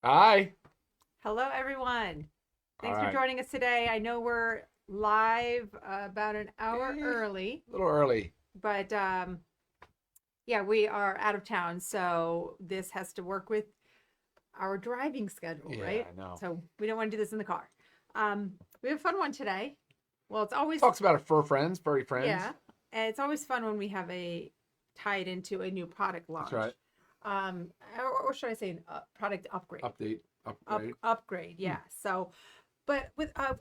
Hi. Hello, everyone. All Thanks for right. joining us today. I know we're live about an hour Eh, early, a little early. but yeah, we are out of town, so this has to work with our driving schedule, Yeah, right? I know. So we don't want to do this in the car. We have a fun one today. Well, it's always, Talks about our fur friends, furry friends. yeah, and it's always fun when we have a tied into a new product That's right. launch, or should I say, product upgrade? Update, upgrade. Upgrade, Hmm. yeah. So but with, I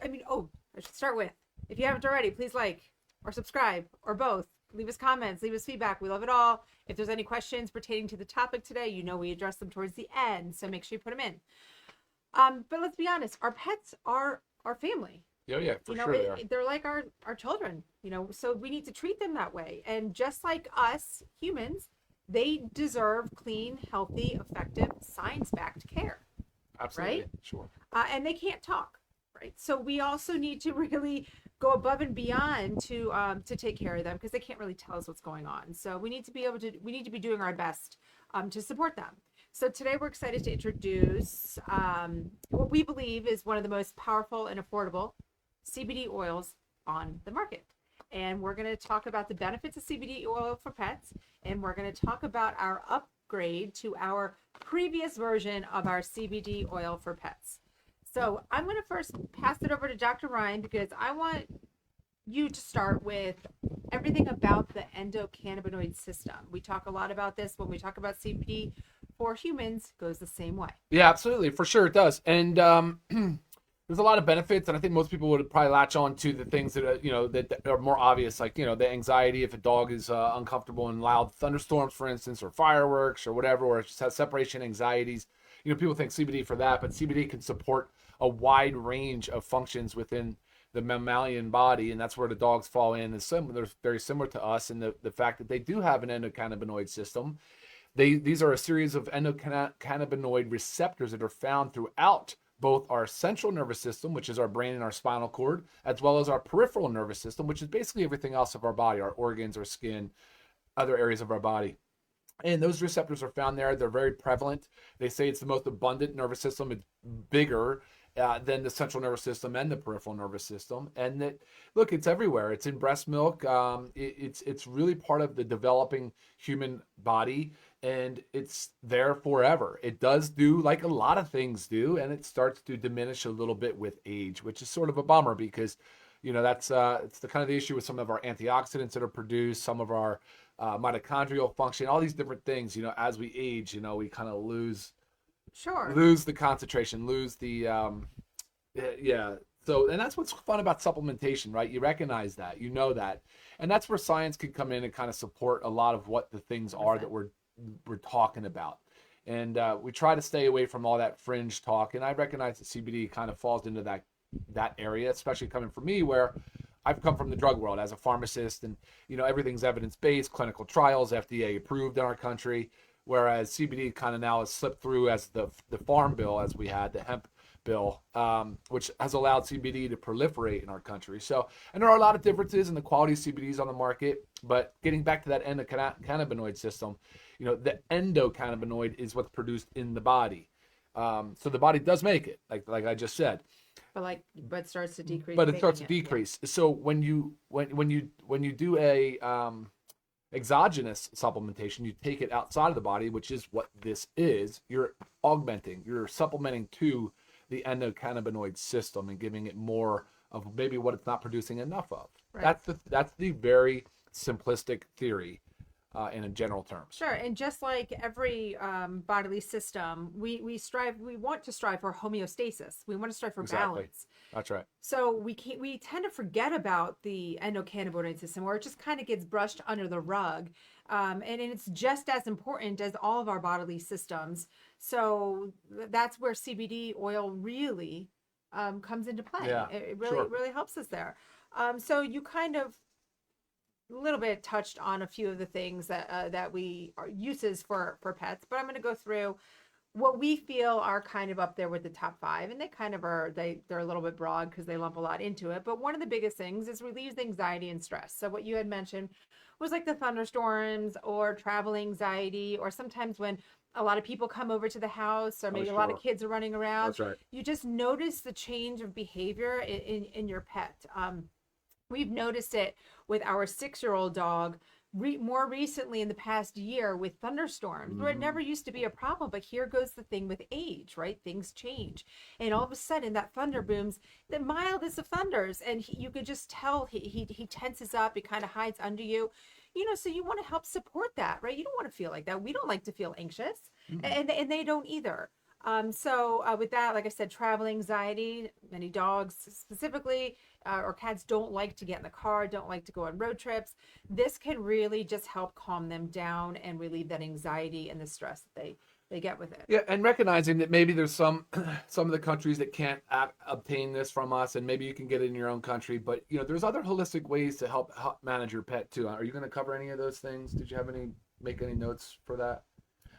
should start with, if you haven't already, please like or subscribe or both. Leave us comments, leave us feedback. We love it all. If there's any questions pertaining to the topic today, we address them towards the end. So make sure you put them in. But let's be honest, our pets are our family. Yeah, yeah, for sure they are. They're like our children, so we need to treat them that way. And just like us humans, they deserve clean, healthy, effective, science backed care, Absolutely. right? Sure. And they can't talk, right? So we also need to really go above and beyond to take care of them because they can't really tell us what's going on. So we need to be doing our best to support them. So today we're excited to introduce what we believe is one of the most powerful and affordable CBD oils on the market. And we're going to talk about the benefits of CBD oil for pets. And we're going to talk about our upgrade to our previous version of our CBD oil for pets. So I'm going to first pass it over to Dr. Ryan because I want you to start with everything about the endocannabinoid system. We talk a lot about this when we talk about CBD for humans, goes the same way. Yeah, absolutely. For sure it does. And there's a lot of benefits, and I think most people would probably latch on to the things that that are more obvious, like the anxiety if a dog is uncomfortable in loud thunderstorms, for instance, or fireworks or whatever, or just has separation anxieties. People think CBD for that, but CBD can support a wide range of functions within the mammalian body, and that's where the dogs fall in. They're very similar to us in the fact that they do have an endocannabinoid system. These are a series of endocannabinoid receptors that are found throughout both our central nervous system, which is our brain and our spinal cord, as well as our peripheral nervous system, which is basically everything else of our body, our organs, our skin, other areas of our body. And those receptors are found there. They're very prevalent. They say it's the most abundant nervous system. It's bigger than the central nervous system and the peripheral nervous system. And that, look, it's everywhere. It's in breast milk. It's really part of the developing human body, and it's there forever. It does do like a lot of things do, and it starts to diminish a little bit with age, which is sort of a bummer because that's it's the kind of the issue with some of our antioxidants that are produced, some of our mitochondrial function, all these different things. As we age, we kind of Sure. lose the concentration, lose the yeah. So, and that's what's fun about supplementation, right? You recognize that, that, and that's where science can come in and kind of support a lot of what the things are that 100%. we're talking about. And we try to stay away from all that fringe talk. And I recognize that CBD kind of falls into that area, especially coming from me, where I've come from the drug world as a pharmacist, and everything's evidence based, clinical trials, FDA approved in our country. Whereas CBD kind of now has slipped through as the farm bill, as we had the hemp bill, which has allowed CBD to proliferate in our country. So, and there are a lot of differences in the quality of CBDs on the market. But getting back to that endocannabinoid system, the endocannabinoid is what's produced in the body. So the body does make it, like I just said, But starts to decrease but it starts making to it. Yeah. decrease. So when you do a exogenous supplementation, you take it outside of the body, which is what this is. You're supplementing to the endocannabinoid system and giving it more of maybe what it's not producing enough of. Right. That's the very simplistic theory in general terms. Sure, and just like every bodily system, we want to strive for homeostasis. We want to strive for Exactly. balance. That's right. So we tend to forget about the endocannabinoid system, where it just kind of gets brushed under the rug, and it's just as important as all of our bodily systems. So that's where CBD oil really comes into play. Yeah. It Sure. really helps us there. So you kind of a little bit touched on a few of the things that we are uses for pets, but I'm going to go through what we feel are kind of up there with the top five, and they kind of are they're a little bit broad because they lump a lot into it. But one of the biggest things is relieves anxiety and stress. So what you had mentioned was like the thunderstorms or travel anxiety, or sometimes when a lot of people come over to the house, or Oh, maybe a lot of sure. kids are running around. That's right. You just notice the change of behavior in your pet. We've noticed it with our 6-year-old dog more recently in the past year with thunderstorms, where it Hmm. never used to be a problem. But here goes the thing with age, right? Things change. And all of a sudden, that thunder booms, the mildest of thunders. And you could just tell he tenses up, he kind of hides under you. So you want to help support that, right? You don't want to feel like that. We don't like to feel anxious, Mm. and they don't either. So with that, like I said, travel anxiety, many dogs specifically, or cats don't like to get in the car, don't like to go on road trips. This can really just help calm them down and relieve that anxiety and the stress that they get with it. Yeah, and recognizing that maybe there's some some of the countries that can't obtain this from us, and maybe you can get it in your own country. But there's other holistic ways to help manage your pet too. Are you going to cover any of those things? Did you have make any notes for that?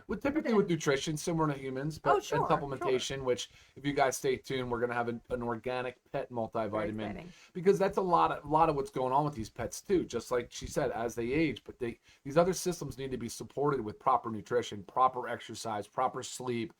Well, Sure typically with did. nutrition, similar to humans, Oh, but and sure, sure. supplementation, which if you guys stay tuned, we're gonna have an organic pet Very multivitamin exciting. because that's a lot of what's going on with these pets too. Just like she said, as they age, but these other systems need to be supported with proper nutrition, proper exercise, proper sleep,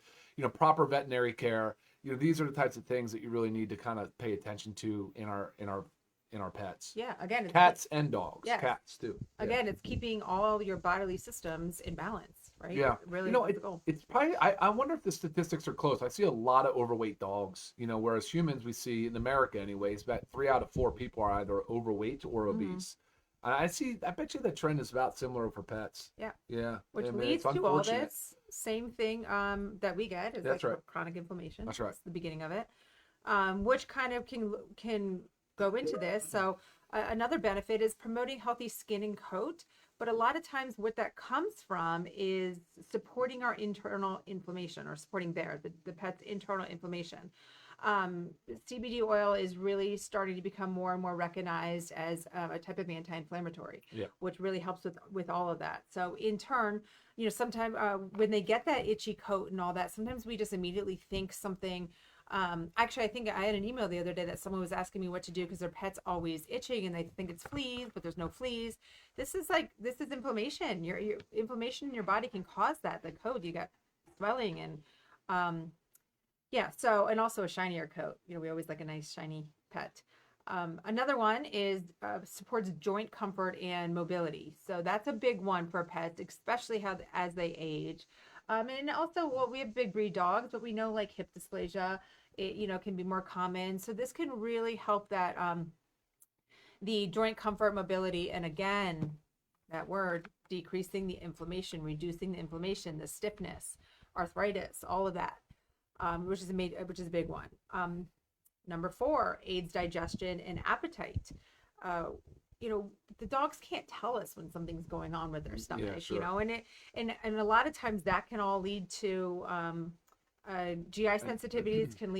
proper veterinary care. These are the types of things that you really need to kind of pay attention to in our pets. Yeah. Again, Cats and dogs. yes. Cats too. Yeah. Again, it's keeping all your bodily systems in balance, right? Yeah. Really, It, the goal. it's probably, I wonder if the statistics are close. I see a lot of overweight dogs, whereas humans, we see in America, anyways, about 3 out of 4 people are either overweight or Hmm. obese. I bet you the trend is about similar for pets. Yeah. Yeah. Which I mean, it's leads to all unfortunate. this same thing that we get is That's like right. chronic inflammation. That's right. It's the beginning of it, which kind of can go into this. So another benefit is promoting healthy skin and coat. But a lot of times, what that comes from is supporting our internal inflammation, or supporting the pet's internal inflammation. CBD oil is really starting to become more and more recognized as a type of anti-inflammatory, Yeah. which really helps with all of that. So in turn, sometimes when they get that itchy coat and all that, sometimes we just immediately think something. Actually, I think I had an email the other day that someone was asking me what to do because their pet's always itching and they think it's fleas, but there's no fleas. This is inflammation. Your inflammation in your body can cause that. The coat, you got swelling and um, yeah. So, and also a shinier coat. We always like a nice shiny pet. Another one is supports joint comfort and mobility. So that's a big one for pets, especially as they age. And also, well, we have big breed dogs, but we know like hip dysplasia, can be more common. So this can really help that the joint comfort, mobility, and again, that word decreasing the inflammation, reducing the inflammation, the stiffness, arthritis, all of that, which is a big one. Number 4 aids digestion and appetite. Uh, the dogs can't tell us when something's going on with their Yeah, stomach. sure. And a lot of times that can all lead to GI sensitivities, can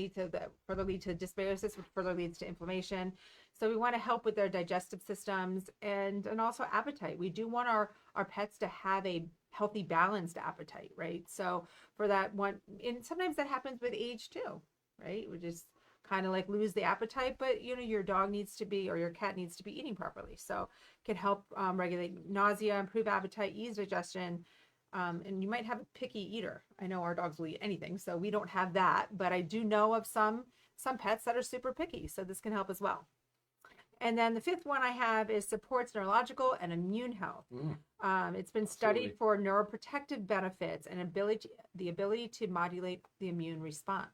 further lead to dysbiosis, which further leads to inflammation. So we want to help with their digestive systems and also appetite. We do want our pets to have a healthy, balanced appetite, right? So for that one, and sometimes that happens with age too, right? We just kind of like lose the appetite, but your dog needs to be, or your cat needs to be eating properly. So it can help regulate nausea, improve appetite, ease digestion. And you might have a picky eater. I know our dogs will eat anything, so we don't have that, but I do know of some pets that are super picky, so this can help as well. And then the 5th one I have is supports neurological and immune health. Mm, It's been absolutely. studied for neuroprotective benefits and the ability to modulate the immune response.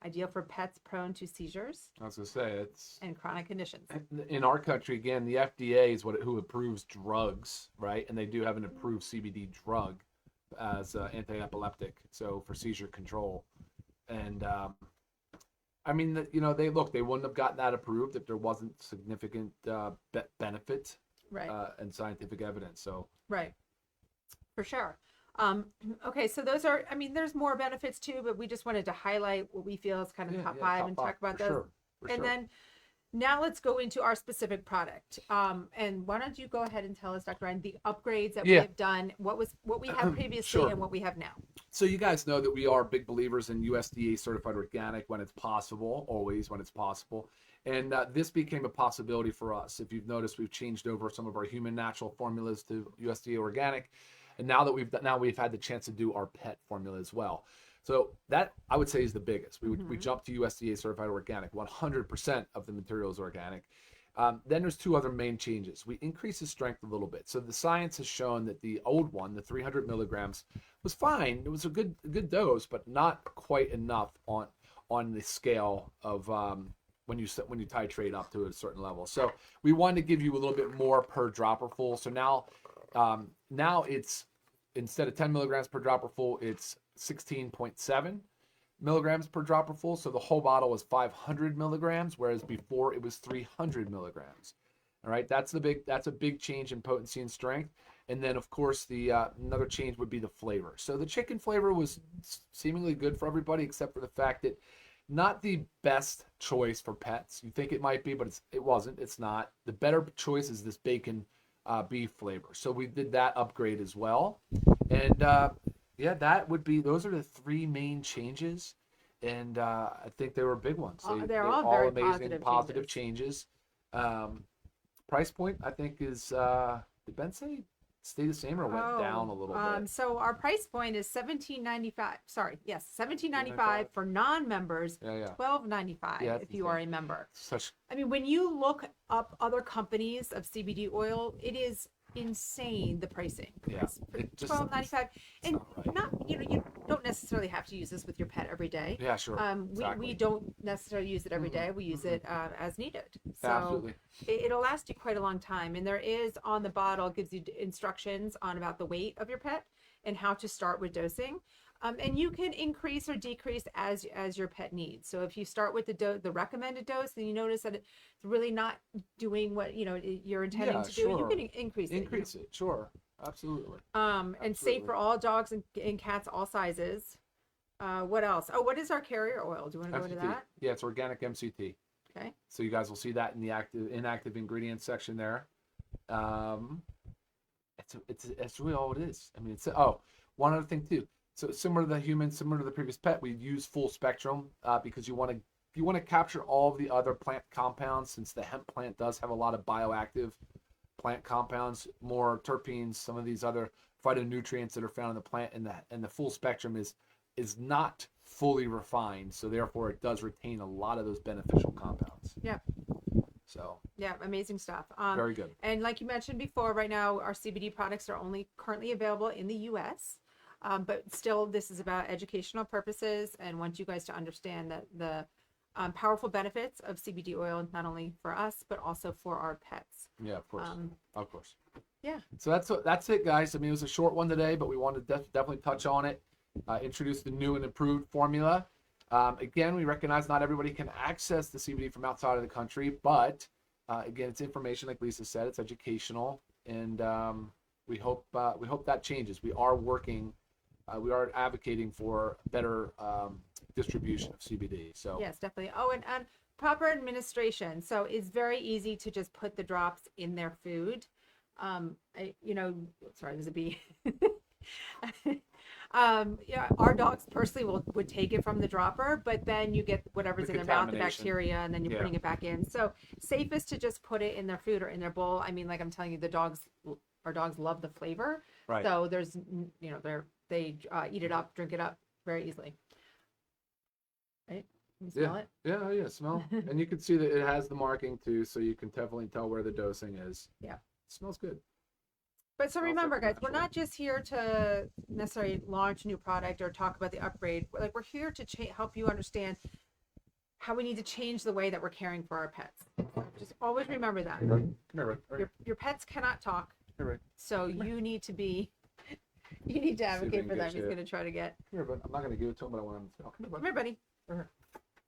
Ideal for pets prone to seizures I was gonna say it's and chronic conditions. in our country again. The FDA is who approves drugs, right? And they do have an approved CBD drug as anti-epileptic, so for seizure control. And I mean, they wouldn't have gotten that approved if there wasn't significant benefit Right, and scientific evidence. So right, for sure. Um, okay, so those are, I mean, there's more benefits too, but we just wanted to highlight what we feel is kind of yeah, top yeah, 5 top and five talk about for those. sure, for And sure. then now let's go into our specific product. And why don't you go ahead and tell us, Dr. Ryan, the upgrades that we Yeah, have done, what we had previously sure. and what we have now. So you guys know that we are big believers in USDA certified organic when it's possible, always when it's possible. And this became a possibility for us. If you've noticed, we've changed over some of our human natural formulas to USDA organic. And now we've had the chance to do our pet formula as well. So that I would say is the biggest. We jumped to USDA certified organic. 100% of the material is organic. Then there's two other main changes. We increased the strength a little bit. So the science has shown that the old one, the 300 milligrams, was fine. It was a good dose, but not quite enough on the scale of when you titrate up to a certain level. So we wanted to give you a little bit more per dropper full. So now it's, instead of 10 milligrams per dropper full, it's 16.7 milligrams per dropper full. So the whole bottle was 500 milligrams, whereas before it was 300 milligrams. All right, that's a big change in potency and strength. And then of course the another change would be the flavor. So the chicken flavor was seemingly good for everybody, except for the fact that not the best choice for pets. You think it might be, but it wasn't. It's not. The better choice is this bacon beef flavor. So we did that upgrade as well. And yeah, those are the three main changes. And I think they were big ones. They're all very amazing, positive changes. Price point, I think, is, did Ben say stay the same or went down a little bit? So our price point is $17.95. Sorry, yes, $17.95 for non-members. $12.95 if you are a member. I mean, when you look up other companies of CBD oil, it is insane, the pricing. $12.95, and you don't necessarily have to use this with your pet every day. Yeah, sure. We don't necessarily use it every day. We use it as needed. So absolutely. It'll last you quite a long time. And there is on the bottle, gives you instructions on about the weight of your pet and how to start with dosing. And you can increase or decrease as your pet needs. So if you start with the recommended dose, and you notice that it's really not doing what you're intending to do, you can increase it. Increase it, sure, absolutely. And safe for all dogs and cats, all sizes. What else? Oh, what is our carrier oil? Do you want to go into that? Yeah, it's organic MCT. Okay. So you guys will see that in the inactive ingredients section there. It's really all it is. I mean, one other thing too. So similar to the human, similar to the previous pet, we use full spectrum because you want to capture all of the other plant compounds, since the hemp plant does have a lot of bioactive plant compounds, more terpenes, some of these other phytonutrients that are found in the plant, and the full spectrum is not fully refined, so therefore it does retain a lot of those beneficial compounds. Yeah. So yeah, amazing stuff. Very good. And like you mentioned before, right now our CBD products are only currently available in the U.S. But still, this is about educational purposes and want you guys to understand that the powerful benefits of CBD oil, not only for us, but also for our pets. Yeah, of course. Of course. Yeah. So that's it, guys. I mean, it was a short one today, but we wanted to definitely touch on it, introduce the new and improved formula. Again, we recognize not everybody can access the CBD from outside of the country, but again, it's information, like Lisa said, it's educational, and we hope that changes. We are working. We are advocating for better distribution of CBD. So yes, definitely. Oh, and proper administration. So it's very easy to just put the drops in their food. Sorry, there's a bee. Our dogs personally would take it from the dropper, but then you get whatever's in their mouth, the bacteria, and then you're putting it back in. So safest to just put it in their food or in their bowl. I mean, like I'm telling you, our dogs love the flavor. Right. So there's, they eat it up, drink it up very easily. Right? You smell it? Yeah, smell. And you can see that it has the marking too, so you can definitely tell where the dosing is. Yeah. It smells good. But so remember, guys, we're not just here to necessarily launch a new product or talk about the upgrade. We're here to help you understand how we need to change the way that we're caring for our pets. Just always remember that. Your pets cannot talk. So you need to advocate for them. He's going to try to get. Come here, bud. I'm not going to give it to him, but I want him to. Come here, buddy. And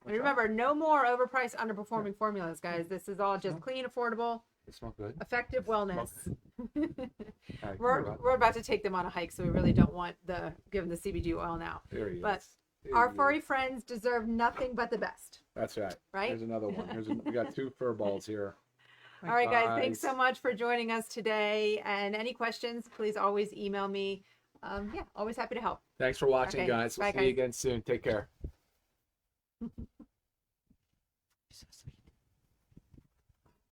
remember, no more overpriced, underperforming formulas, guys. This is all just clean, affordable. They smell good. Effective wellness. Right, we're about to take them on a hike, so we really don't want give them the CBD oil now. There he but is. Our furry friends deserve nothing but the best. That's right. Right? Here's another one. We got two fur balls here. All right, guys. Thanks so much for joining us today. And any questions, please always email me. Always happy to help. Thanks for watching, guys. We'll see you again soon. Take care. So sweet.